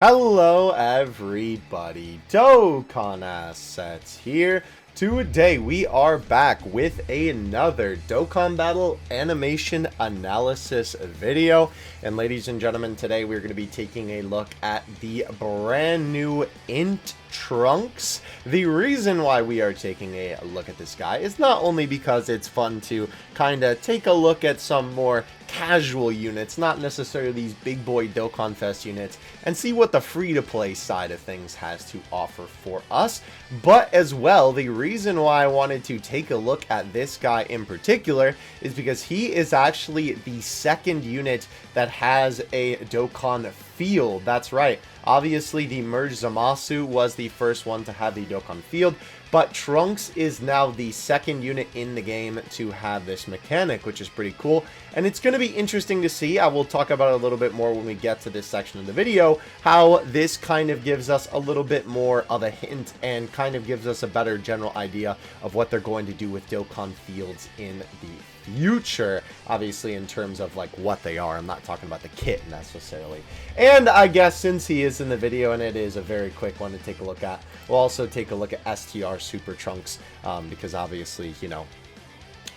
Hello everybody, Dokkan Assets here. Today we are back with another Dokkan Battle animation analysis video. And ladies and gentlemen, today we're going to be taking a look at the brand new Int Trunks. The reason why we are taking a look at this guy is not only because it's fun to kind of take a look at some more casual units, not necessarily these big boy Dokkan Fest units, and see what the free-to-play side of things has to offer for us, but as well, the reason why I wanted to take a look at this guy in particular is because he is actually the second unit that has a Dokkan Field. That's right. Obviously, the merged Zamasu was the first one to have the Dokkan Field, but Trunks is now the second unit in the game to have this mechanic, which is pretty cool. And it's going to be interesting to see. I will talk about it a little bit more when we get to this section of the video, how this kind of gives us a little bit more of a hint and kind of gives us a better general idea of what they're going to do with Dokkan Fields in the future, obviously in terms of like what they are. I'm not talking about the kit necessarily. And I guess since he is in the video and it is a very quick one to take a look at, we'll also take a look at STR Super Trunks because obviously, you know,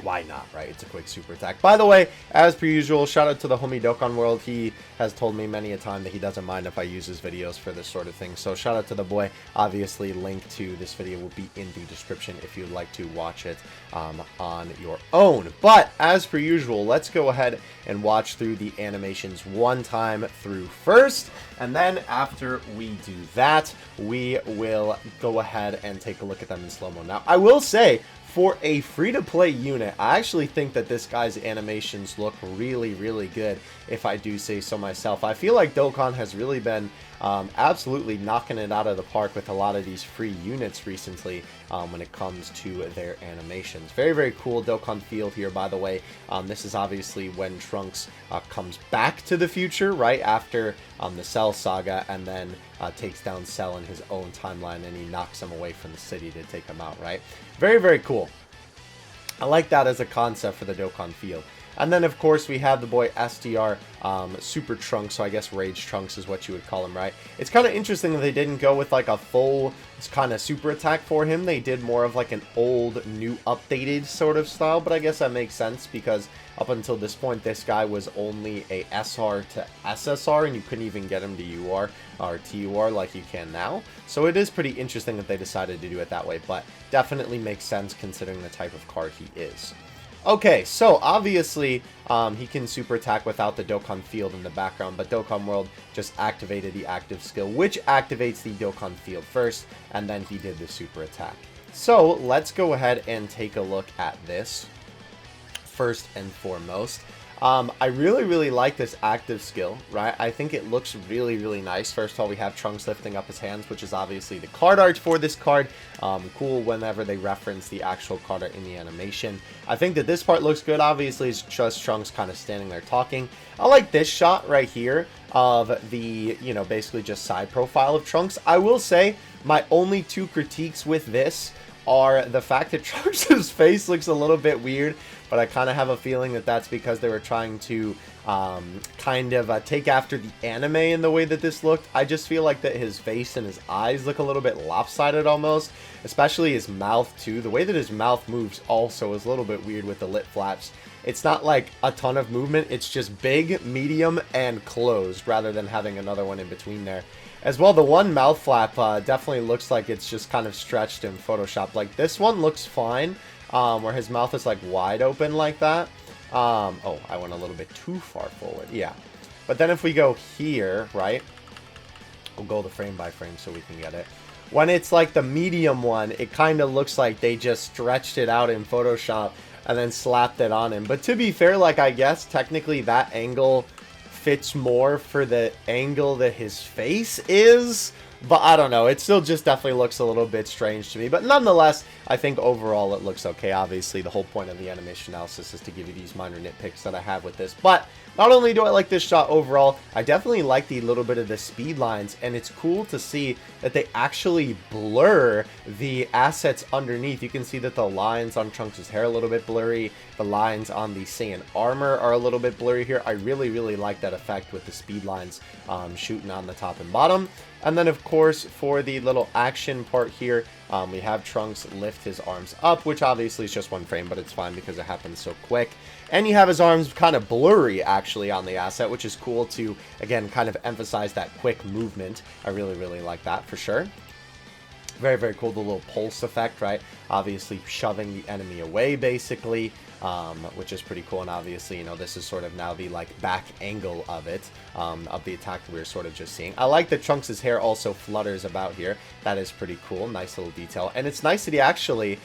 why not, right? It's a quick super attack. By the way, as per usual, shout out to the homie Dokkan World. He has told me many a time that he doesn't mind if I use his videos for this sort of thing. So shout out to the boy. Obviously, link to this video will be in the description if you'd like to watch it on your own. But as per usual, let's go ahead and watch through the animations one time through first. And then after we do that, we will go ahead and take a look at them in slow-mo. Now, I will say, for a free-to-play unit, I actually think that this guy's animations look really, really good, if I do say so myself. I feel like Dokkan has really been absolutely knocking it out of the park with a lot of these free units recently when it comes to their animations. Very, very cool Dokkan Field here, by the way. This is obviously when Trunks comes back to the future, right after the Cell Saga, and then takes down Cell in his own timeline, and he knocks him away from the city to take him out, right? Very, very cool. I like that as a concept for the Dokkan Field. And then, of course, we have the boy STR Super Trunks, so I guess Rage Trunks is what you would call him, right? It's kind of interesting that they didn't go with, like, a full kind of super attack for him. They did more of, like, an old, new, updated sort of style, but I guess that makes sense because up until this point, this guy was only a SR to SSR, and you couldn't even get him to UR or TUR like you can now. So it is pretty interesting that they decided to do it that way, but definitely makes sense considering the type of card he is. Okay, so obviously he can super attack without the Dokkan Field in the background, but Dokkan World just activated the active skill, which activates the Dokkan Field first, and then he did the super attack. So let's go ahead and take a look at this first and foremost. I really, really like this active skill, right? I think it looks really, really nice. First of all, we have Trunks lifting up his hands, which is obviously the card art for this card. Cool whenever they reference the actual card art in the animation. I think that this part looks good. Obviously, it's just Trunks kind of standing there talking. I like this shot right here of the, you know, basically just side profile of Trunks. I will say my only two critiques with this are the fact that Trunks' face looks a little bit weird, but I kind of have a feeling that that's because they were trying to kind of take after the anime in the way that this looked. I just feel like that his face and his eyes look a little bit lopsided almost, especially his mouth too. The way that his mouth moves also is a little bit weird with the lip flaps. It's not like a ton of movement, it's just big, medium, and closed rather than having another one in between there. As well, the one mouth flap definitely looks like it's just kind of stretched in Photoshop. Like, this one looks fine, where his mouth is, like, wide open like that. Oh, I went a little bit too far forward. Yeah. But then if we go here, right? We'll go the frame by frame so we can get it. When it's, like, the medium one, it kind of looks like they just stretched it out in Photoshop and then slapped it on him. But to be fair, like, I guess technically that angle fits more for the angle that his face is, But I don't know. It still just definitely looks a little bit strange to me. But nonetheless, I think overall it looks okay. Obviously, the whole point of the animation analysis is to give you these minor nitpicks that I have with this. But not only do I like this shot overall, I definitely like the little bit of the speed lines. And it's cool to see that they actually blur the assets underneath. You can see that the lines on Trunks' hair are a little bit blurry. The lines on the Saiyan armor are a little bit blurry here. I really, really like that effect with the speed lines shooting on the top and bottom. And then, of course, for the little action part here, we have Trunks lift his arms up, which obviously is just one frame, but it's fine because it happens so quick. And you have his arms kind of blurry, actually, on the asset, which is cool to, again, kind of emphasize that quick movement. I really, really like that for sure. Very, very cool, the little pulse effect, right? Obviously shoving the enemy away, basically, which is pretty cool. And obviously, you know, this is sort of now the, like, back angle of it, of the attack that we were sort of just seeing. I like that Trunks' hair also flutters about here. That is pretty cool. Nice little detail. And it's nice that he actually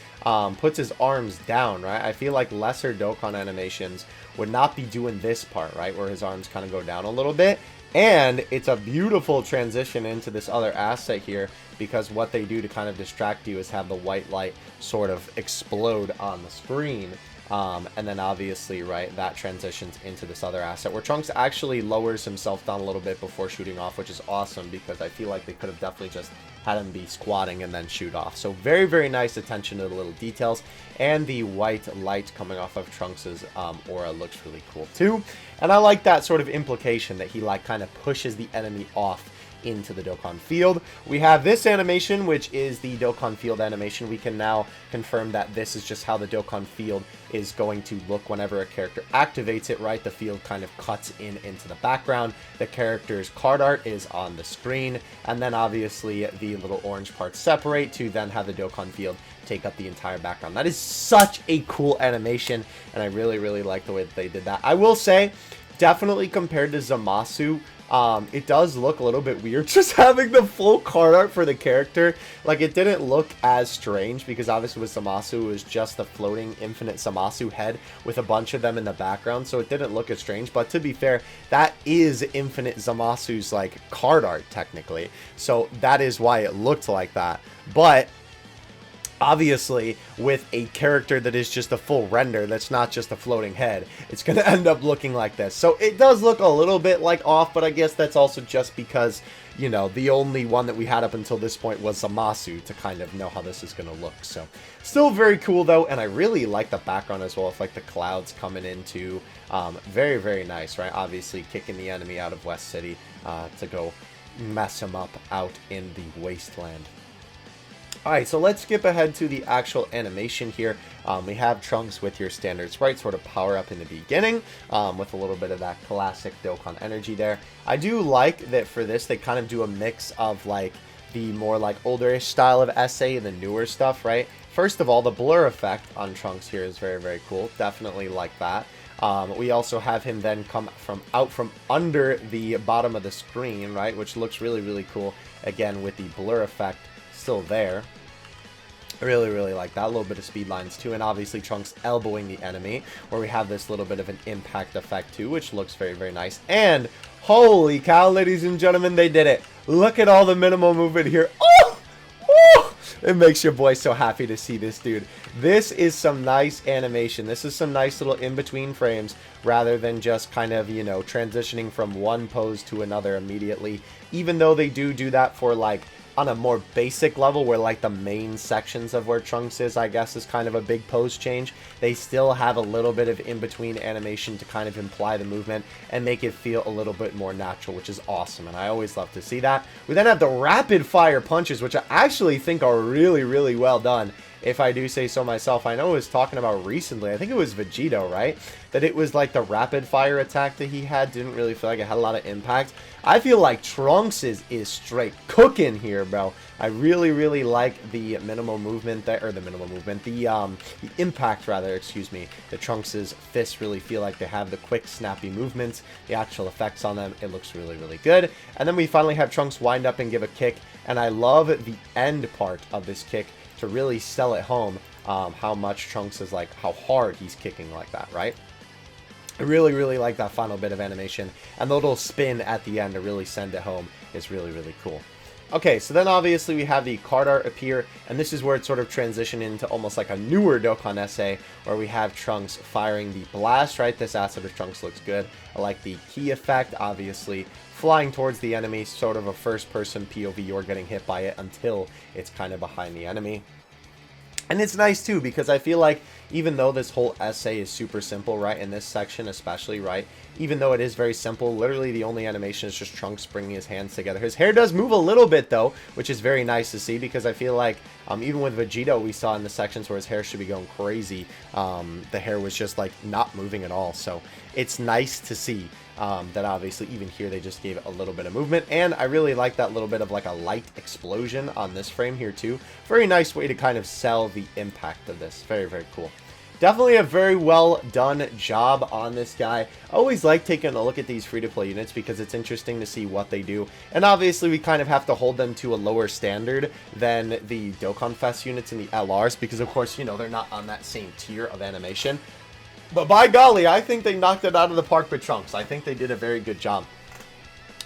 puts his arms down, right? I feel like lesser Dokkan animations would not be doing this part, right? Where his arms kind of go down a little bit. And it's a beautiful transition into this other asset here, because what they do to kind of distract you is have the white light sort of explode on the screen. And then obviously, right, that transitions into this other asset where Trunks actually lowers himself down a little bit before shooting off, which is awesome because I feel like they could have definitely just had him be squatting and then shoot off. So very, very nice attention to the little details, and the white light coming off of Trunks' aura looks really cool too. And I like that sort of implication that he like kind of pushes the enemy off into the Dokkan Field. We have this animation, which is the Dokkan Field animation. We can now confirm that this is just how the Dokkan Field is going to look whenever a character activates it, right? The field kind of cuts in into the background. The character's card art is on the screen, and then obviously the little orange parts separate to then have the Dokkan Field take up the entire background. That is such a cool animation, and I really, really like the way that they did that. I will say, definitely compared to Zamasu, it does look a little bit weird just having the full card art for the character. Like, it didn't look as strange because obviously with Zamasu it was just the floating infinite Zamasu head with a bunch of them in the background, so it didn't look as strange. But to be fair, that is infinite Zamasu's like card art technically, so that is why it looked like that. But obviously, with a character that is just a full render, that's not just a floating head, it's going to end up looking like this. So it does look a little bit like off, but I guess that's also just because, you know, the only one that we had up until this point was Zamasu to kind of know how this is going to look. So still very cool though, and I really like the background as well, with like the clouds coming into very, very nice, right? Obviously kicking the enemy out of West City to go mess him up out in the wasteland. Alright, so let's skip ahead to the actual animation here. We have Trunks with your standard sprite sort of power up in the beginning, with a little bit of that classic Dokkan energy there. I do like that for this they kind of do a mix of like the more like older-ish style of SA and the newer stuff, right? First of all, the blur effect on Trunks here is very, very cool. Definitely like that. We also have him then come out from under the bottom of the screen, right? Which looks really, really cool. Again, with the blur effect still there. I really, really like that. A little bit of speed lines too, and obviously Trunks elbowing the enemy, where we have this little bit of an impact effect too, which looks very, very nice. And holy cow, ladies and gentlemen, they did it. Look at all the minimal movement here. Oh! Oh! It makes your boy so happy to see this, dude. This is some nice animation. This is some nice little in-between frames, rather than just kind of, you know, transitioning from one pose to another immediately. Even though they do that for, like, on a more basic level, where like the main sections of where Trunks is, I guess, is kind of a big pose change, they still have a little bit of in-between animation to kind of imply the movement and make it feel a little bit more natural, which is awesome, and I always love to see that. We then have the rapid fire punches, which I actually think are really, really well done, if I do say so myself. I know I was talking about recently, I think it was Vegito, right? That it was like the rapid fire attack that he had didn't really feel like it had a lot of impact. I feel like Trunks is straight cooking here, bro. I really, really like the minimal movement there, or the minimal movement, the impact rather, excuse me. The Trunks' fists really feel like they have the quick, snappy movements, the actual effects on them. It looks really, really good. And then we finally have Trunks wind up and give a kick, and I love the end part of this kick to really sell it home, how much Trunks is like, how hard he's kicking like that, right? I really, really like that final bit of animation, and the little spin at the end to really send it home is really, really cool. Okay, so then obviously we have the card art appear, and this is where it sort of transitioned into almost like a newer Dokkan essay, where we have Trunks firing the blast, right? This asset of Trunks looks good. I like the key effect, obviously. Flying towards the enemy, sort of a first-person POV, you're getting hit by it until it's kind of behind the enemy. And it's nice too, because I feel like even though this whole essay is super simple, right, in this section especially, right, even though it is very simple, literally the only animation is just Trunks bringing his hands together. His hair does move a little bit though, which is very nice to see, because I feel like even with Vegeta, we saw in the sections where his hair should be going crazy, the hair was just like not moving at all. So it's nice to see that obviously even here they just gave it a little bit of movement, and I really like that little bit of like a light explosion on this frame here too. Very nice way to kind of sell the impact of this. Very, very cool. Definitely a very well done job on this guy. I always like taking a look at these free-to-play units because it's interesting to see what they do. And obviously we kind of have to hold them to a lower standard than the Dokkan Fest units and the LRs because of course, you know, they're not on that same tier of animation. But by golly, I think they knocked it out of the park with Trunks. I think they did a very good job.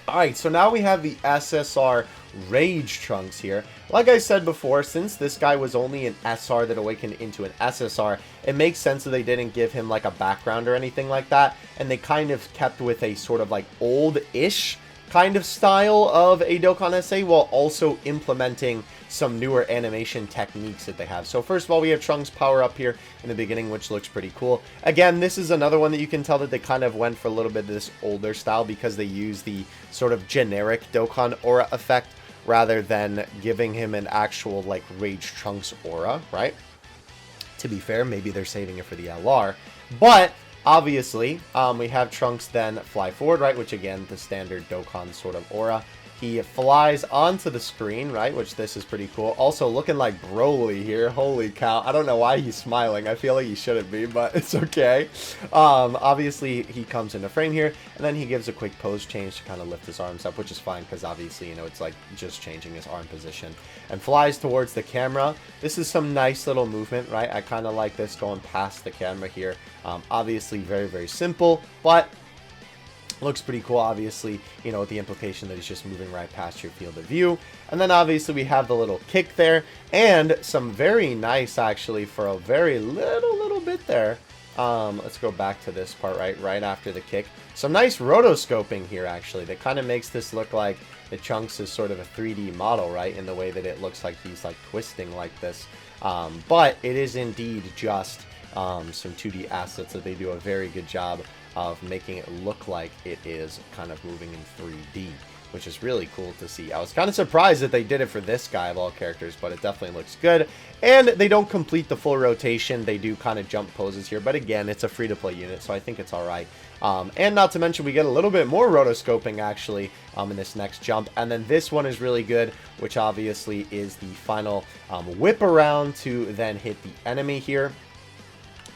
Alright, so now we have the SSR Rage Trunks here. Like I said before, since this guy was only an SR that awakened into an SSR, it makes sense that they didn't give him like a background or anything like that, and they kind of kept with a sort of like old-ish kind of style of a Dokkan SA while also implementing some newer animation techniques that they have. So first of all, we have Trunks power up here in the beginning, which looks pretty cool. Again, this is another one that you can tell that they kind of went for a little bit of this older style because they use the sort of generic Dokkan aura effect rather than giving him an actual like Rage Trunks aura, right? To be fair, maybe they're saving it for the LR, but obviously, we have Trunks then fly forward, right? Which again, the standard Dokkan sort of aura. He flies onto the screen, right? Which this is pretty cool. Also looking like Broly here. Holy cow. I don't know why he's smiling. I feel like he shouldn't be, but it's okay. Obviously, he comes into frame here, and then he gives a quick pose change to kind of lift his arms up, which is fine because obviously, you know, it's like just changing his arm position. And flies towards the camera. This is some nice little movement, right? I kind of like this going past the camera here. Obviously, very, very simple, but looks pretty cool, obviously, you know, with the implication that he's just moving right past your field of view. And then obviously we have the little kick there, and some very nice, actually, for a very little bit there. Let's go back to this part right after the kick. Some nice rotoscoping here, actually, that kind of makes this look like the Trunks is sort of a 3D model, right, in the way that it looks like he's like twisting like this. But it is indeed just some 2D assets that they do a very good job of making it look like it is kind of moving in 3D, which is really cool to see. I was kind of surprised that they did it for this guy of all characters, but it definitely looks good. And they don't complete the full rotation. They do kind of jump poses here, but again, it's a free-to-play unit, so I think it's all right. And not to mention, we get a little bit more rotoscoping, actually, in this next jump. And then this one is really good, which obviously is the final whip around to then hit the enemy here.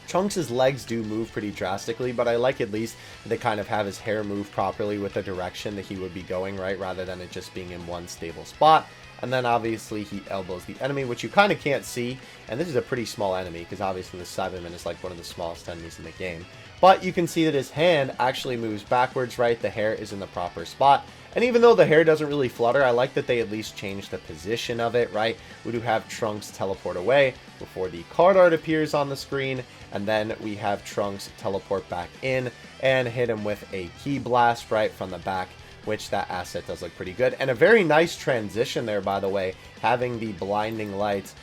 Trunks' legs do move pretty drastically, but I like at least they kind of have his hair move properly with the direction that he would be going, right, rather than it just being in one stable spot. And then obviously he elbows the enemy, which you kind of can't see, and this is a pretty small enemy, because obviously the Cyberman is like one of the smallest enemies in the game. But you can see that his hand actually moves backwards, right, the hair is in the proper spot. And even though the hair doesn't really flutter, I like that they at least change the position of it, right? We do have Trunks teleport away before the card art appears on the screen. And then we have Trunks teleport back in and hit him with a key blast right from the back, which that asset does look pretty good. And a very nice transition there, by the way, having the blinding lights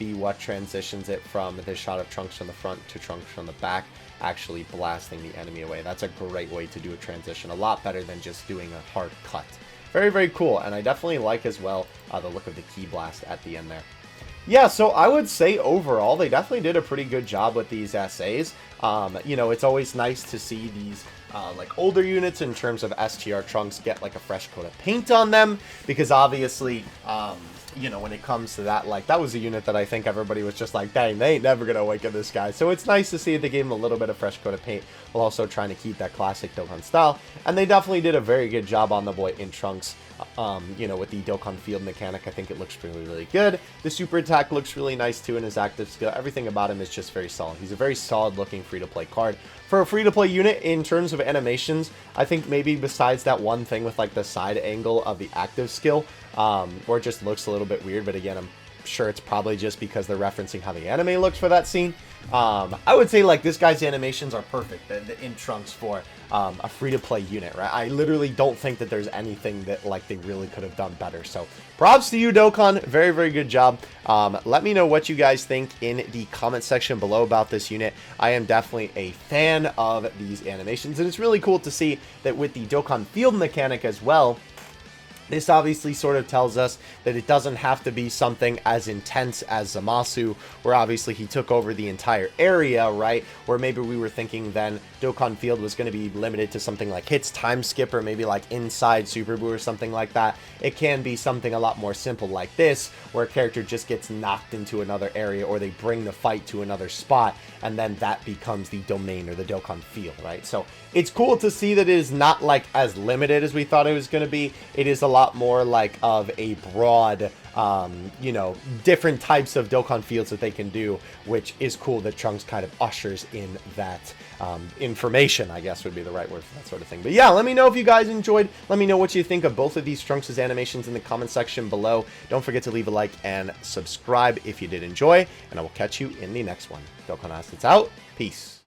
be what transitions it from the shot of Trunks from the front to Trunks from the back, actually blasting the enemy away. That's a great way to do a transition, a lot better than just doing a hard cut. Very, very cool, and I definitely like as well the look of the key blast at the end there. Yeah, so I would say overall they definitely did a pretty good job with these essays. You know, it's always nice to see these like older units in terms of STR Trunks get like a fresh coat of paint on them, because obviously you know, when it comes to that, like, that was a unit that I think everybody was just like, dang, they ain't never gonna awaken this guy. So it's nice to see they gave him a little bit of fresh coat of paint while also trying to keep that classic Dokkan style. And they definitely did a very good job on the boy in Trunks you know, with the Dokkan Field mechanic. I think it looks really, really good. The super attack looks really nice too in his active skill. Everything about him is just very solid. He's a very solid looking free-to-play card. For a free-to-play unit, in terms of animations, I think maybe besides that one thing with like the side angle of the active skill, where it just looks a little bit weird, but again, I'm sure it's probably just because they're referencing how the anime looks for that scene. I would say like this guy's animations are perfect in Trunks for a free-to-play unit, right? I literally don't think that there's anything that like they really could have done better. So props to you, Dokkan. Very, very good job. Let me know what you guys think in the comment section below about this unit. I am definitely a fan of these animations, and it's really cool to see that with the Dokkan Field mechanic as well. This obviously sort of tells us that it doesn't have to be something as intense as Zamasu, where obviously he took over the entire area, right? Where maybe we were thinking then Dokkan Field was going to be limited to something like Hits Time Skip or maybe like Inside Super Boo or something like that. It can be something a lot more simple like this, where a character just gets knocked into another area or they bring the fight to another spot, and then that becomes the domain or the Dokkan Field, right? So it's cool to see that it is not like as limited as we thought it was going to be. It is a lot more like of a broad, you know, different types of Dokkan Fields that they can do, which is cool that Trunks kind of ushers in that information, I guess would be the right word for that sort of thing. But yeah, let me know if you guys enjoyed. Let me know what you think of both of these Trunks' animations in the comment section below. Don't forget to leave a like and subscribe if you did enjoy, and I will catch you in the next one. Dokkan Assets out. Peace.